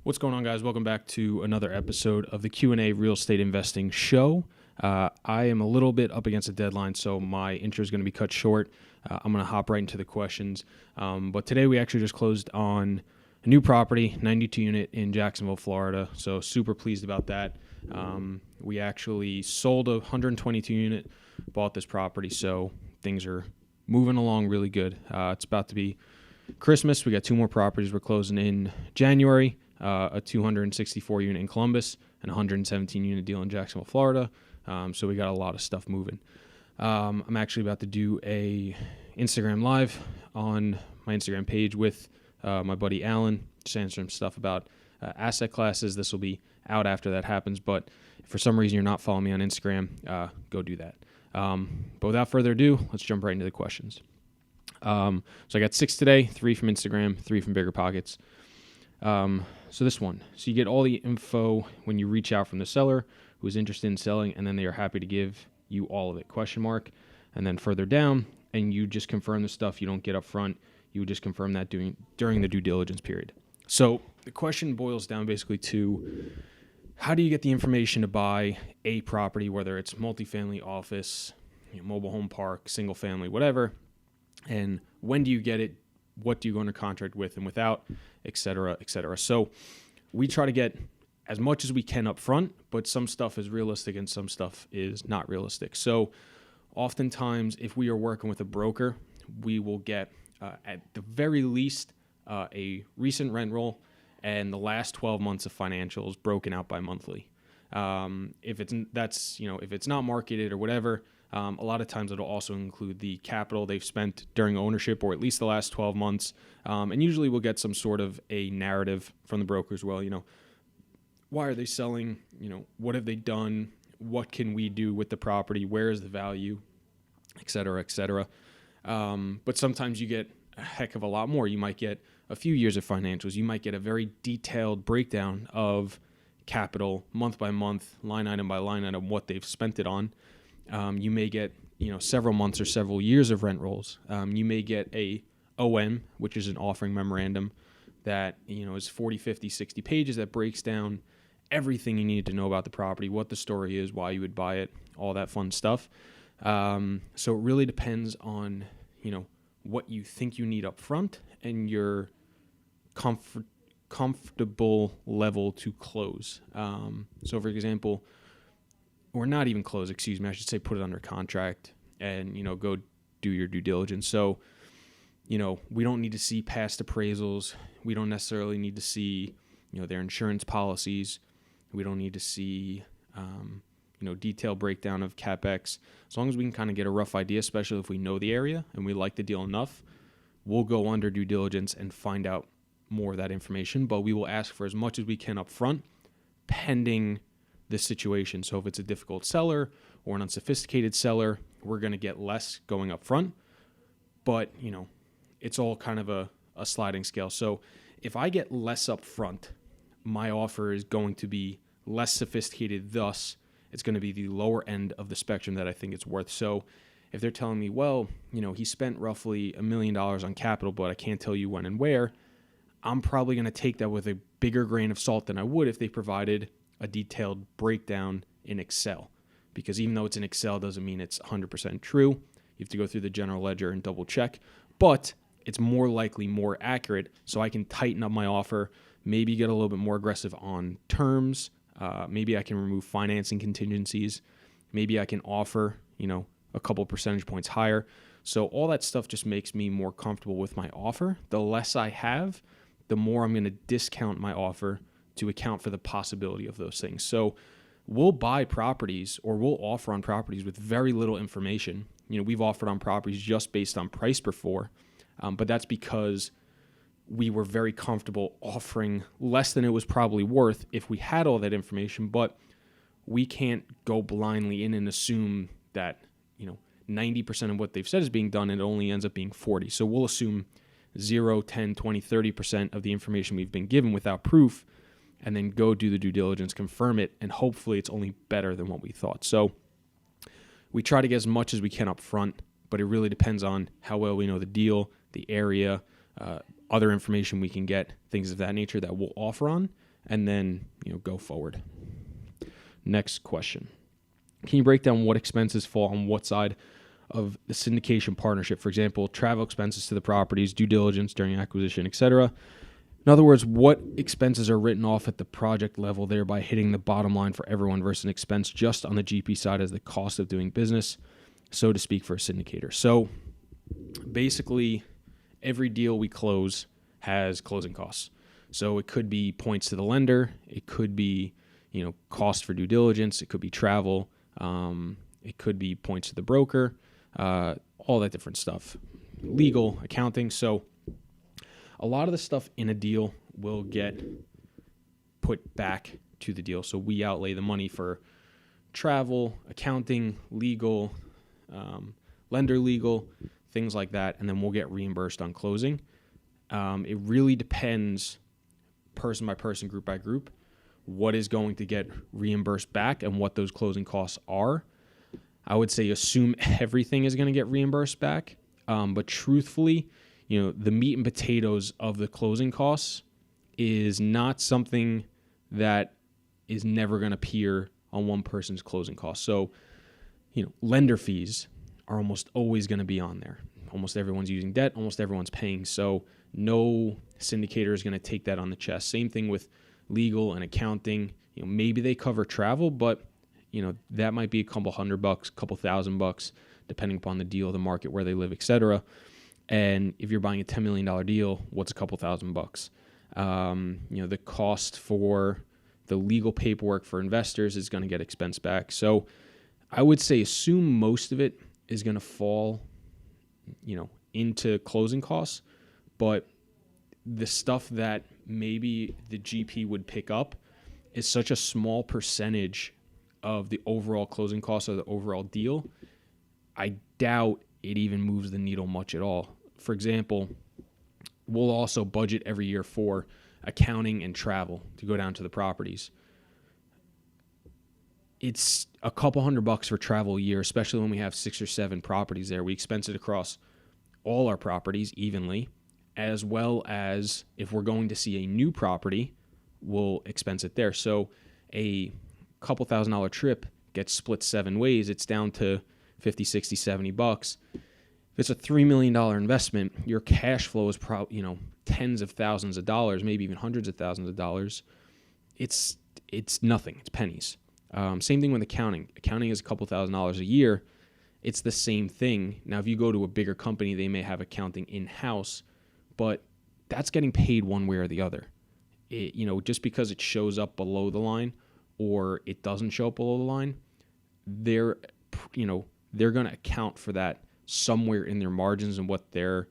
What's going on, guys? Welcome back to another episode of the Q&A Real Estate Investing Show. I am a little bit up against a deadline, so my intro is going to be cut short. I'm going to hop right into the questions. But today we actually just closed on a new property, 92 unit in Jacksonville, Florida. So super pleased about that. We actually sold a 122 unit, bought this property, so things are moving along really good. It's about to be Christmas. We got two more properties we're closing in January. A 264 unit in Columbus and a 117 unit deal in Jacksonville, Florida. So we got a lot of stuff moving. I'm actually about to do a Instagram live on my Instagram page with my buddy Alan, just answering stuff about asset classes. This will be out after that happens, but if for some reason you're not following me on Instagram, go do that. But without further ado, let's jump right into the questions. So I got 6 today, 3 from Instagram, 3 from Bigger Pockets. So this one, so you get all the info when you reach out from the seller who is interested in selling, and then they are happy to give you all of it, ? And then further down, and you just confirm the stuff you don't get up front. You would just confirm that during the due diligence period. So the question boils down basically to how do you get the information to buy a property, whether it's multifamily, office, mobile home park, single family, whatever, and when do you get it? What do you go into contract with and without, et cetera, et cetera. So we try to get as much as we can up front, but some stuff is realistic and some stuff is not realistic. So oftentimes, if we are working with a broker, we will get, at the very least, a recent rent roll and the last 12 months of financials broken out by monthly. If it's not marketed or whatever, a lot of times it'll also include the capital they've spent during ownership or at least the last 12 months. And usually we'll get some sort of a narrative from the brokers. Well, why are they selling? What have they done? What can we do with the property? Where is the value? Et cetera, et cetera. But sometimes you get a heck of a lot more. You might get a few years of financials. You might get a very detailed breakdown of capital month by month, line item by line item, what they've spent it on. You may get, several months or several years of rent rolls. You may get a OM, which is an offering memorandum that, is 40, 50, 60 pages that breaks down everything you need to know about the property, what the story is, why you would buy it, all that fun stuff. So it really depends on, what you think you need up front and your comfortable level to close. So for example, or not even close, I should say put it under contract and, go do your due diligence. So, we don't need to see past appraisals. We don't necessarily need to see, their insurance policies. We don't need to see, detailed breakdown of CapEx. As long as we can kind of get a rough idea, especially if we know the area and we like the deal enough, we'll go under due diligence and find out more of that information. But we will ask for as much as we can up front, pending this situation. So if it's a difficult seller or an unsophisticated seller, we're going to get less going up front. But, it's all kind of a sliding scale. So if I get less up front, my offer is going to be less sophisticated. Thus, it's going to be the lower end of the spectrum that I think it's worth. So if they're telling me, well, he spent roughly $1 million on capital, but I can't tell you when and where, I'm probably going to take that with a bigger grain of salt than I would if they provided a detailed breakdown in Excel, because even though it's in Excel doesn't mean it's 100% true. You have to go through the general ledger and double check, but it's more likely more accurate, so I can tighten up my offer, maybe get a little bit more aggressive on terms. Maybe I can remove financing contingencies. Maybe I can offer, a couple percentage points higher. So all that stuff just makes me more comfortable with my offer. The less I have, the more I'm going to discount my offer to account for the possibility of those things. So we'll buy properties or we'll offer on properties with very little information. We've offered on properties just based on price before, but that's because we were very comfortable offering less than it was probably worth if we had all that information, but we can't go blindly in and assume that, 90% of what they've said is being done and it only ends up being 40. So we'll assume 0, 10, 20, 30% of the information we've been given without proof, and then go do the due diligence, confirm it, and hopefully it's only better than what we thought. So we try to get as much as we can up front, but it really depends on how well we know the deal, the area, other information we can get, things of that nature that we'll offer on, and then, go forward. Next question. Can you break down what expenses fall on what side of the syndication partnership? For example, travel expenses to the properties, due diligence during acquisition, etc. In other words, what expenses are written off at the project level, thereby hitting the bottom line for everyone versus an expense just on the GP side as the cost of doing business, so to speak, for a syndicator. So basically, every deal we close has closing costs. So it could be points to the lender. It could be, cost for due diligence. It could be travel. It could be points to the broker, all that different stuff, legal, accounting. So a lot of the stuff in a deal will get put back to the deal. So we outlay the money for travel, accounting, legal, lender legal, things like that, and then we'll get reimbursed on closing. It really depends person by person, group by group, what is going to get reimbursed back and what those closing costs are. I would say assume everything is going to get reimbursed back, but truthfully, the meat and potatoes of the closing costs is not something that is never going to appear on one person's closing costs. So, lender fees are almost always going to be on there. Almost everyone's using debt. Almost everyone's paying. So no syndicator is going to take that on the chest. Same thing with legal and accounting. Maybe they cover travel, but that might be a couple $100, couple $1,000, depending upon the deal, the market, where they live, etc. And if you're buying a $10 million deal, what's a couple $1,000? The cost for the legal paperwork for investors is going to get expense back. So I would say assume most of it is going to fall, into closing costs, but the stuff that maybe the GP would pick up is such a small percentage of the overall closing costs of the overall deal. I doubt it even moves the needle much at all. For example, we'll also budget every year for accounting and travel to go down to the properties. It's a couple $100 for travel a year, especially when we have 6 or 7 properties there. We expense it across all our properties evenly, as well as if we're going to see a new property, we'll expense it there. So a couple $1,000 trip gets split 7 ways. It's down to $50, $60, $70. If it's a $3 million investment, your cash flow is probably, tens of thousands of dollars, maybe even hundreds of thousands of dollars. It's nothing. It's pennies. Same thing with accounting. Accounting is a couple $1,000s a year. It's the same thing. Now, if you go to a bigger company, they may have accounting in-house, but that's getting paid one way or the other. Just because it shows up below the line or it doesn't show up below the line, they're going to account for that somewhere in their margins and what they're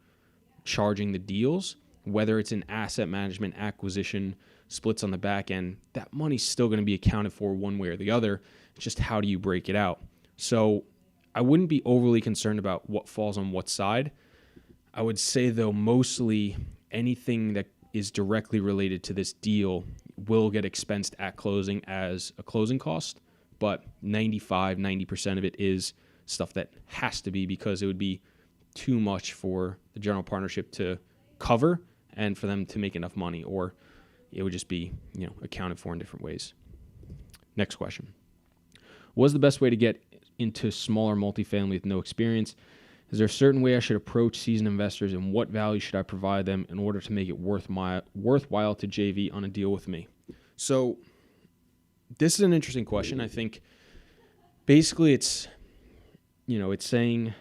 charging the deals, whether it's an asset management acquisition, splits on the back end, that money's still going to be accounted for one way or the other. It's just how do you break it out? So I wouldn't be overly concerned about what falls on what side. I would say, though, mostly anything that is directly related to this deal will get expensed at closing as a closing cost, but 90% of it is stuff that has to be, because it would be too much for the general partnership to cover and for them to make enough money, or it would just be, accounted for in different ways. Next question. What is the best way to get into smaller multifamily with no experience? Is there a certain way I should approach seasoned investors, and what value should I provide them in order to make it worthwhile to JV on a deal with me? So this is an interesting question. I think basically it's saying,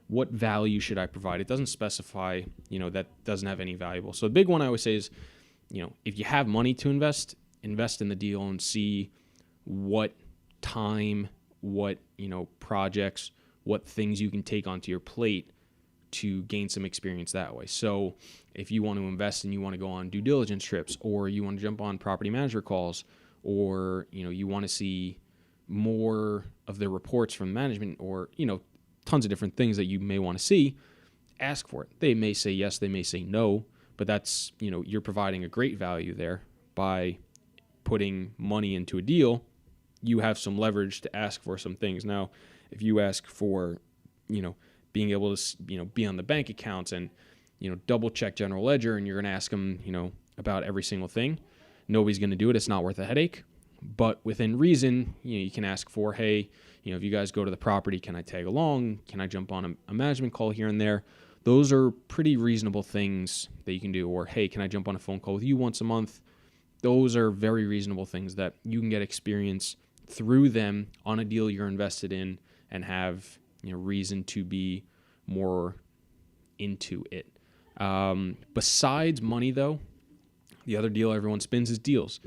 what value should I provide? It doesn't specify, that doesn't have any valuable. So the big one I always say is, if you have money to invest in the deal and see what time, what, projects, what things you can take onto your plate to gain some experience that way. So if you want to invest and you want to go on due diligence trips, or you want to jump on property manager calls, or, you want to see more of the reports from management, or, tons of different things that you may want to see, ask for it. They may say yes, they may say no, but that's, you're providing a great value there by putting money into a deal. You have some leverage to ask for some things. Now, if you ask for, being able to, be on the bank accounts and, double check general ledger, and you're going to ask them, about every single thing. Nobody's going to do it. It's not worth a headache. But within reason, you can ask for, hey, if you guys go to the property, can I tag along? Can I jump on a management call here and there? Those are pretty reasonable things that you can do. Or, hey, can I jump on a phone call with you once a month? Those are very reasonable things that you can get experience through them on a deal you're invested in and have reason to be more into it. Besides money, though, the other deal everyone spins is deals.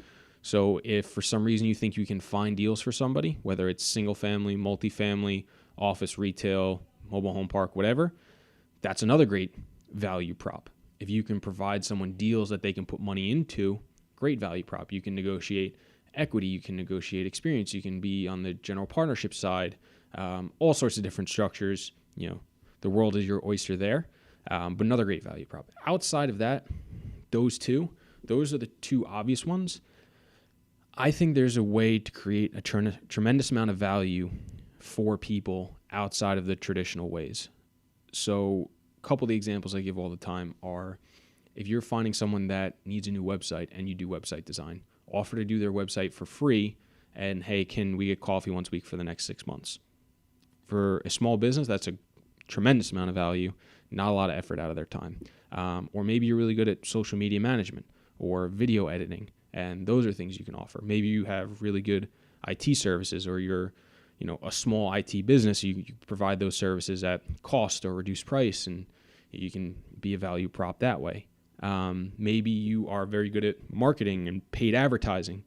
So if for some reason you think you can find deals for somebody, whether it's single family, multifamily, office, retail, mobile home park, whatever, that's another great value prop. If you can provide someone deals that they can put money into, great value prop. You can negotiate equity, you can negotiate experience, you can be on the general partnership side, all sorts of different structures. The world is your oyster there, but another great value prop. Outside of that, those are the two obvious ones. I think there's a way to create a tremendous amount of value for people outside of the traditional ways. So a couple of the examples I give all the time are, if you're finding someone that needs a new website and you do website design, offer to do their website for free, and hey, can we get coffee once a week for the next 6 months? For a small business, that's a tremendous amount of value, not a lot of effort out of their time. Or maybe you're really good at social media management or video editing, and those are things you can offer. Maybe you have really good IT services, or you're a small IT business. You provide those services at cost or reduced price, and you can be a value prop that way. Maybe you are very good at marketing and paid advertising.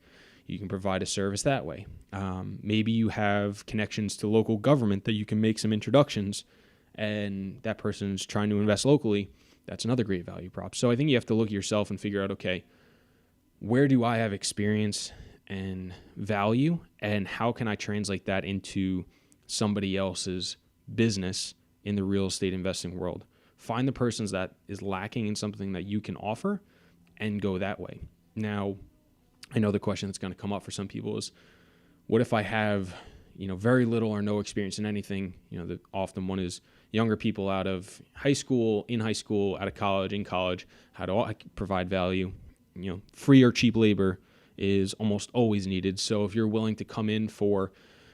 You can provide a service that way. Maybe you have connections to local government that you can make some introductions, and that person's trying to invest locally. That's another great value prop. So I think you have to look at yourself and figure out, okay, where do I have experience and value, and how can I translate that into somebody else's business in the real estate investing world? Find the persons that is lacking in something that you can offer and go that way. Now, I know the question that's going to come up for some people is, what if I have, very little or no experience in anything? The often one is younger people out of high school, in high school, out of college, in college. How do I provide value? Free or cheap labor is almost always needed. So if you're willing to come in for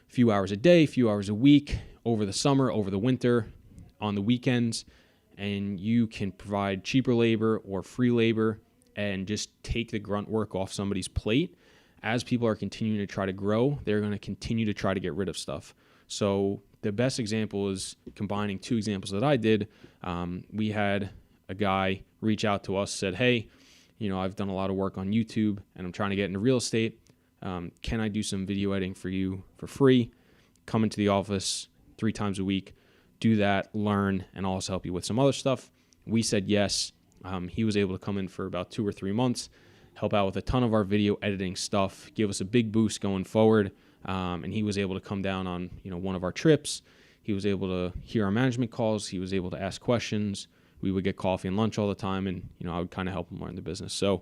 a few hours a day, a few hours a week, over the summer, over the winter, on the weekends, and you can provide cheaper labor or free labor and just take the grunt work off somebody's plate, as people are continuing to try to grow, they're going to continue to try to get rid of stuff. So the best example is combining two examples that I did. We had a guy reach out to us, said, hey, I've done a lot of work on YouTube and I'm trying to get into real estate. Can I do some video editing for you for free? Come into the office 3 times a week, do that, learn, and I'll also help you with some other stuff. We said yes. He was able to come in for about 2 or 3 months, help out with a ton of our video editing stuff, give us a big boost going forward. And he was able to come down on one of our trips. He was able to hear our management calls. He was able to ask questions. We would get coffee and lunch all the time, and I would kind of help him learn the business. So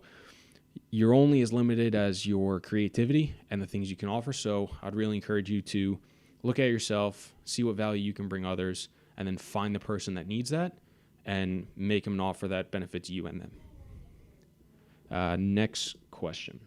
you're only as limited as your creativity and the things you can offer. So I'd really encourage you to look at yourself, see what value you can bring others, and then find the person that needs that and make them an offer that benefits you and them. Next question.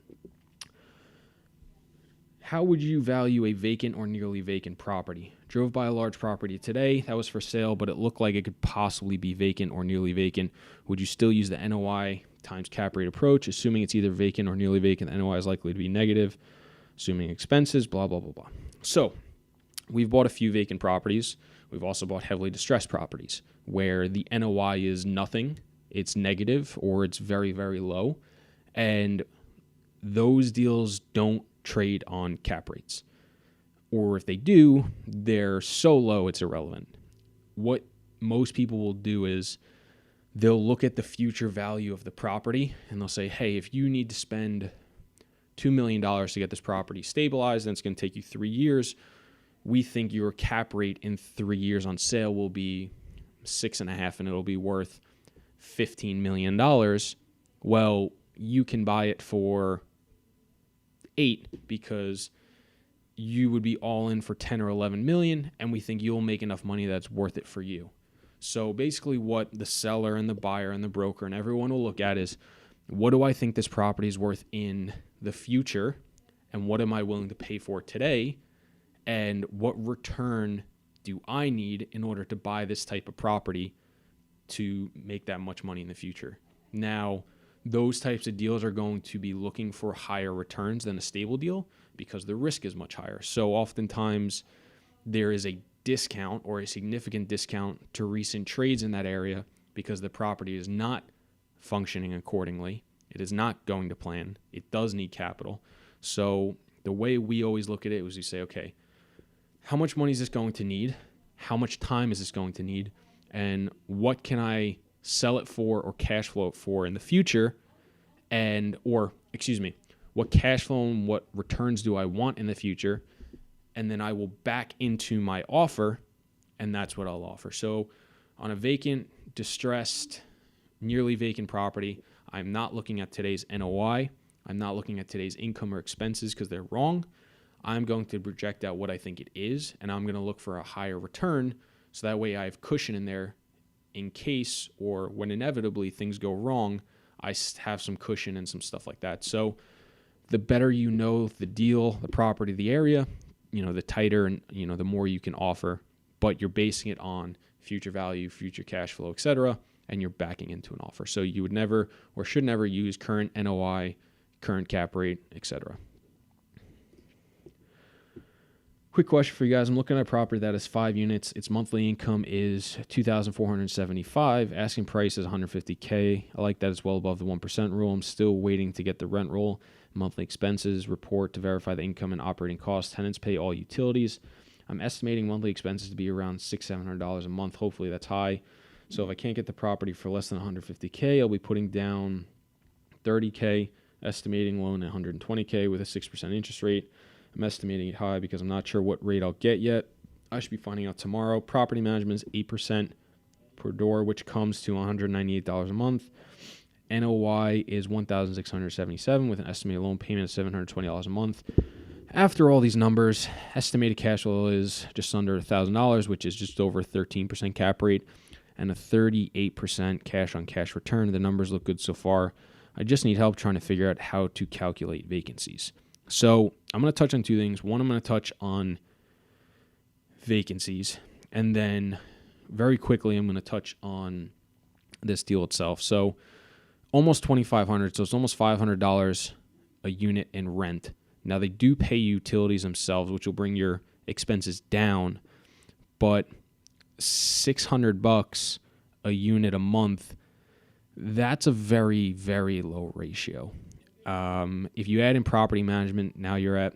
How would you value a vacant or nearly vacant property? Drove by a large property today that was for sale, but it looked like it could possibly be vacant or nearly vacant. Would you still use the NOI times cap rate approach, assuming it's either vacant or nearly vacant? The NOI is likely to be negative, assuming expenses, blah, blah, blah, blah. So we've bought a few vacant properties. We've also bought heavily distressed properties where the NOI is nothing, it's negative, or it's very, very low. And those deals don't trade on cap rates. Or if they do, they're so low it's irrelevant. What most people will do is they'll look at the future value of the property and they'll say, hey, if you need to spend $2 million to get this property stabilized, and it's going to take you 3 years, we think your cap rate in 3 years on sale will be 6.5 and it'll be worth $15 million. Well, you can buy it for 8 because you would be all in for 10 or 11 million, and we think you'll make enough money that's worth it for you. So basically what the seller and the buyer and the broker and everyone will look at is, what do I think this property is worth in the future, and what am I willing to pay for today, and what return do I need in order to buy this type of property to make that much money in the future. Now, those types of deals are going to be looking for higher returns than a stable deal because the risk is much higher. So oftentimes there is a discount or a significant discount to recent trades in that area because the property is not functioning accordingly. It is not going to plan. It does need capital. So the way we always look at it is we say, okay, how much money is this going to need? How much time is this going to need? And what can I sell it for or cash flow it for in the future? What cash flow and what returns do I want in the future? And then I will back into my offer, and that's what I'll offer. So on a vacant, distressed, nearly vacant property, I'm not looking at today's NOI. I'm not looking at today's income or expenses because they're wrong. I'm going to project out what I think it is, and I'm going to look for a higher return so that way I have cushion in there in case or when inevitably things go wrong, I have some cushion and some stuff like that. So the better you know the deal, the property, the area, the tighter and, the more you can offer, but you're basing it on future value, future cash flow, etc., and you're backing into an offer. So you would never or should never use current NOI, current cap rate, etc. Quick question for you guys. I'm looking at a property that has 5 units. Its monthly income is $2,475. Asking price is $150K. I like that it's well above the 1% rule. I'm still waiting to get the rent roll, monthly expenses report to verify the income and operating costs. Tenants pay all utilities. I'm estimating monthly expenses to be around $600-700 a month. Hopefully that's high. So if I can't get the property for less than $150K, I'll be putting down $30K, estimating loan at $120K with a 6% interest rate. I'm estimating it high because I'm not sure what rate I'll get yet. I should be finding out tomorrow. Property management is 8% per door, which comes to $198 a month. NOI is $1,677 with an estimated loan payment of $720 a month. After all these numbers, estimated cash flow is just under $1,000, which is just over 13% cap rate and a 38% cash-on-cash return. The numbers look good so far. I just need help trying to figure out how to calculate vacancies. So I'm going to touch on 2 things. One, I'm going to touch on vacancies. And then very quickly, I'm going to touch on this deal itself. So almost $2,500. So it's almost $500 a unit in rent. Now, they do pay utilities themselves, which will bring your expenses down. But $600 a unit a month, that's a very, very low ratio. If you add in property management, now you're at,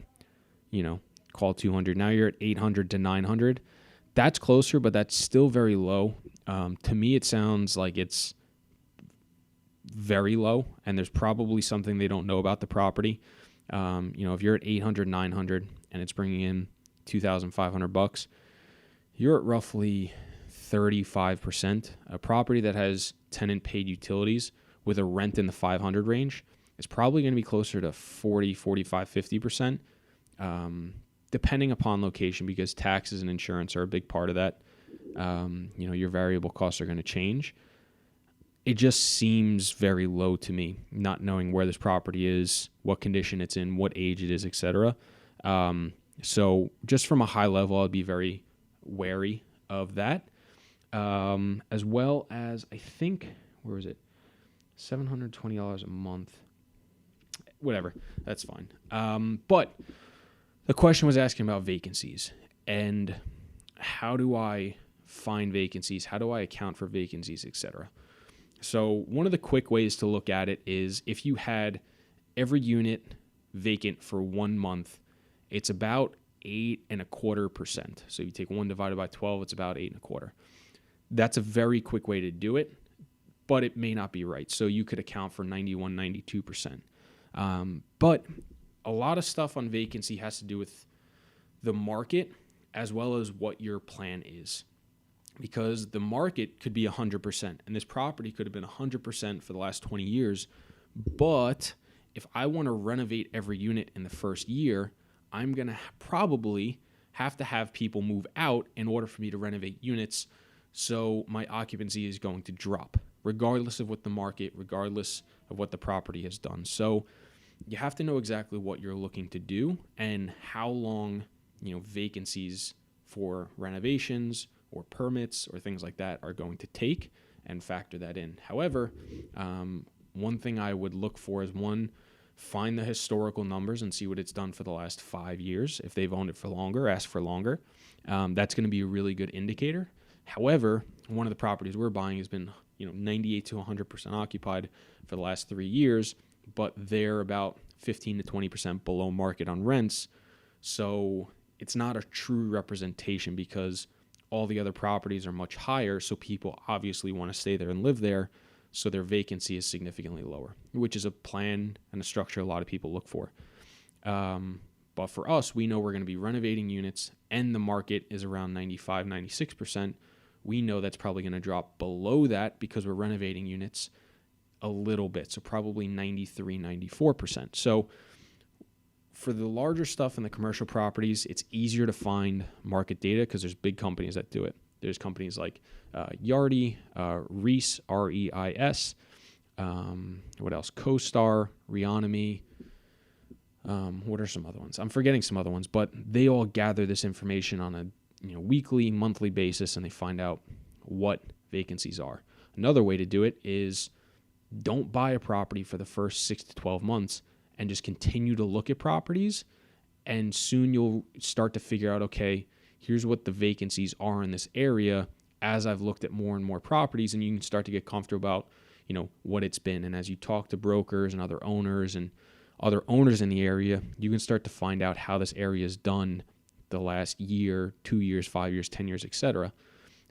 call 200. Now you're at 800 to 900. That's closer, but that's still very low. To me, it sounds like it's very low, and there's probably something they don't know about the property. If you're at 800, 900, and it's bringing in $2,500, you're at roughly 35%. A property that has tenant-paid utilities with a rent in the 500 range, it's probably going to be closer to 40, 45, 50%, depending upon location, because taxes and insurance are a big part of that. Your variable costs are going to change. It just seems very low to me, not knowing where this property is, what condition it's in, what age it is, etc. So just from a high level, I'd be very wary of that. As well as, I think, where is it? $720 a month. Whatever, that's fine. But the question was asking about vacancies and how do I find vacancies? How do I account for vacancies, etc.? So one of the quick ways to look at it is if you had every unit vacant for 1 month, it's about 8.25%. So you take 1 divided by 12, it's about 8.25. That's a very quick way to do it, but it may not be right. So you could account for 91, 92%. But a lot of stuff on vacancy has to do with the market as well as what your plan is. Because the market could be 100%, and this property could have been 100% for the last 20 years. But if I want to renovate every unit in the first year, I'm going to probably have to have people move out in order for me to renovate units. So my occupancy is going to drop, regardless of what the market, regardless of what the property has done. So you have to know exactly what you're looking to do and how long, vacancies for renovations or permits or things like that are going to take, and factor that in. However, one thing I would look for is, find the historical numbers and see what it's done for the last 5 years. If they've owned it for longer, ask for longer. That's going to be a really good indicator. However, one of the properties we're buying has been 98 to 100% occupied for the last 3 years, but they're about 15 to 20% below market on rents. So it's not a true representation, because all the other properties are much higher, so people obviously want to stay there and live there, so their vacancy is significantly lower, which is a plan and a structure a lot of people look for. But for us, we know we're going to be renovating units, and the market is around 95, 96%. We know that's probably going to drop below that because we're renovating units a little bit, so probably 93, 94%. So for the larger stuff in the commercial properties, it's easier to find market data because there's big companies that do it. There's companies like Yardi, Reis, REIS, what else? CoStar, Reonomy. What are some other ones? I'm forgetting some other ones, but they all gather this information on a weekly, monthly basis, and they find out what vacancies are. Another way to do it is, don't buy a property for the first 6 to 12 months and just continue to look at properties, and soon you'll start to figure out, okay, here's what the vacancies are in this area as I've looked at more and more properties, and you can start to get comfortable about, what it's been. And as you talk to brokers and other owners in the area, you can start to find out how this area is done the last year, 2 years, 5 years, 10 years, etc.,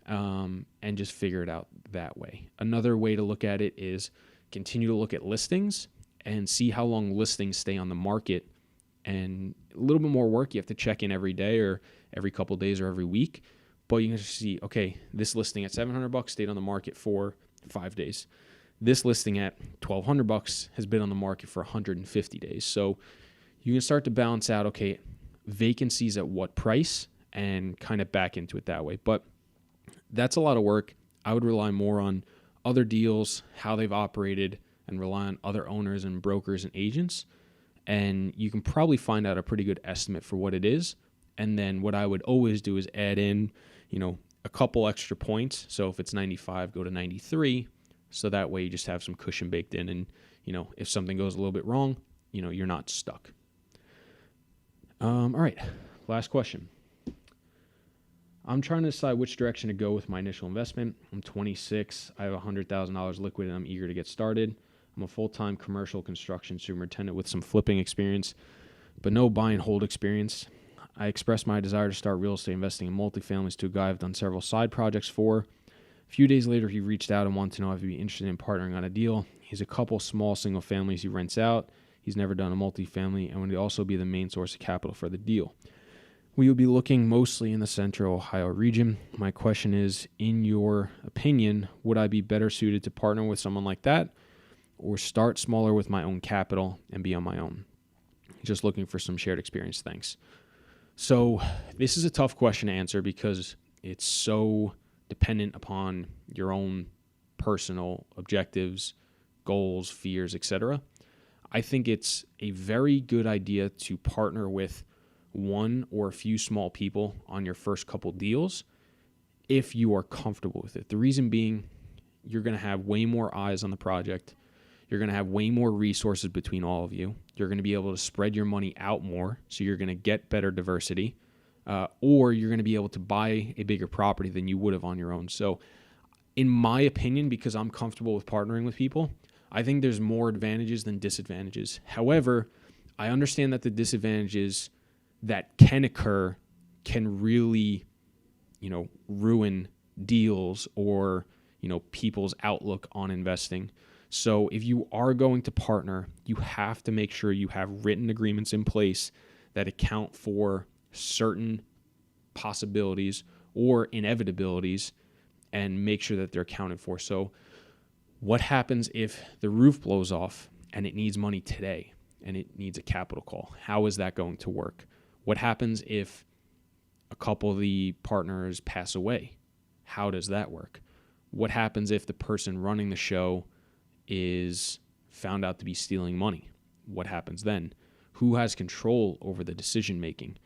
and just figure it out that way. Another way to look at it is continue to look at listings and see how long listings stay on the market. And a little bit more work. You have to check in every day or every couple of days or every week. But you can just see, okay, this listing at $700 stayed on the market for 5 days. This listing at $1,200 has been on the market for 150 days. So you can start to balance out, okay, vacancies at what price, and kind of back into it that way. But that's a lot of work. I would rely more on other deals, how they've operated, and rely on other owners and brokers and agents. And you can probably find out a pretty good estimate for what it is. And then what I would always do is add in, a couple extra points. So if it's 95, go to 93. So that way you just have some cushion baked in. And, if something goes a little bit wrong, you're not stuck. All right, last question. I'm trying to decide which direction to go with my initial investment. I'm 26. I have $100,000 liquid, and I'm eager to get started. I'm a full-time commercial construction superintendent with some flipping experience, but no buy and hold experience. I expressed my desire to start real estate investing in multifamilies to a guy I've done several side projects for. A few days later, he reached out and wanted to know if he'd be interested in partnering on a deal. He's a couple small single families he rents out. He's never done a multifamily and would also be the main source of capital for the deal. We will be looking mostly in the central Ohio region. My question is, in your opinion, would I be better suited to partner with someone like that, or start smaller with my own capital and be on my own? Just looking for some shared experience. Thanks. So this is a tough question to answer because it's so dependent upon your own personal objectives, goals, fears, etc. I think it's a very good idea to partner with one or a few small people on your first couple deals if you are comfortable with it. The reason being, you're going to have way more eyes on the project. You're going to have way more resources between all of you. You're going to be able to spread your money out more, so you're going to get better diversity, or you're going to be able to buy a bigger property than you would have on your own. So in my opinion, because I'm comfortable with partnering with people, I think there's more advantages than disadvantages. However, I understand that the disadvantages that can occur can really, ruin deals or, people's outlook on investing. So if you are going to partner, you have to make sure you have written agreements in place that account for certain possibilities or inevitabilities and make sure that they're accounted for. So what happens if the roof blows off and it needs money today and it needs a capital call? How is that going to work? What happens if a couple of the partners pass away? How does that work? What happens if the person running the show is found out to be stealing money. What happens then? Who has control over the decision making?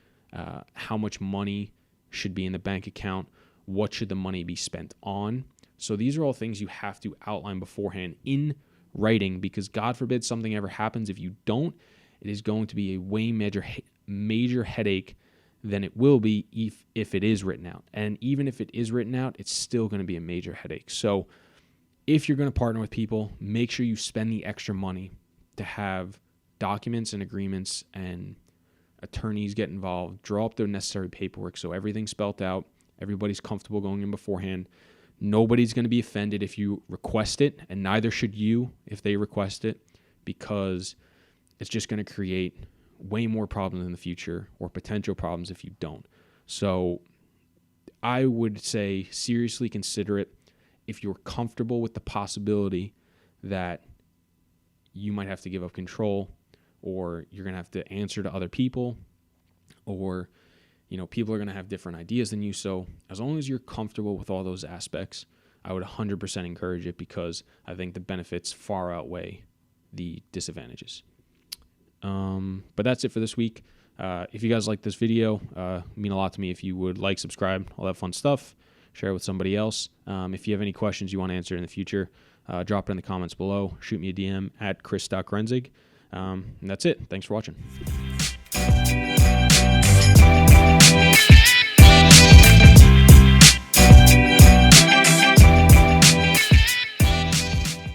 How much money should be in the bank account? What should the money be spent on? So these are all things you have to outline beforehand in writing, because God forbid something ever happens. If you don't, it is going to be a way major headache than it will be if it is written out. And even if it is written out, it's still going to be a major headache. So if you're going to partner with people, make sure you spend the extra money to have documents and agreements and attorneys get involved, draw up the necessary paperwork so everything's spelled out, everybody's comfortable going in beforehand. Nobody's going to be offended if you request it, and neither should you if they request it, because it's just going to create way more problems in the future, or potential problems if you don't. So I would say seriously consider it if you're comfortable with the possibility that you might have to give up control, or you're going to have to answer to other people, or people are going to have different ideas than you. So as long as you're comfortable with all those aspects, I would 100% encourage it, because I think the benefits far outweigh the disadvantages. But that's it for this week. If you guys like this video, it mean a lot to me if you would like, subscribe, all that fun stuff. Share it with somebody else. If you have any questions you want to answer in the future, drop it in the comments below. Shoot me a DM at chris.grenzig. And that's it. Thanks for watching.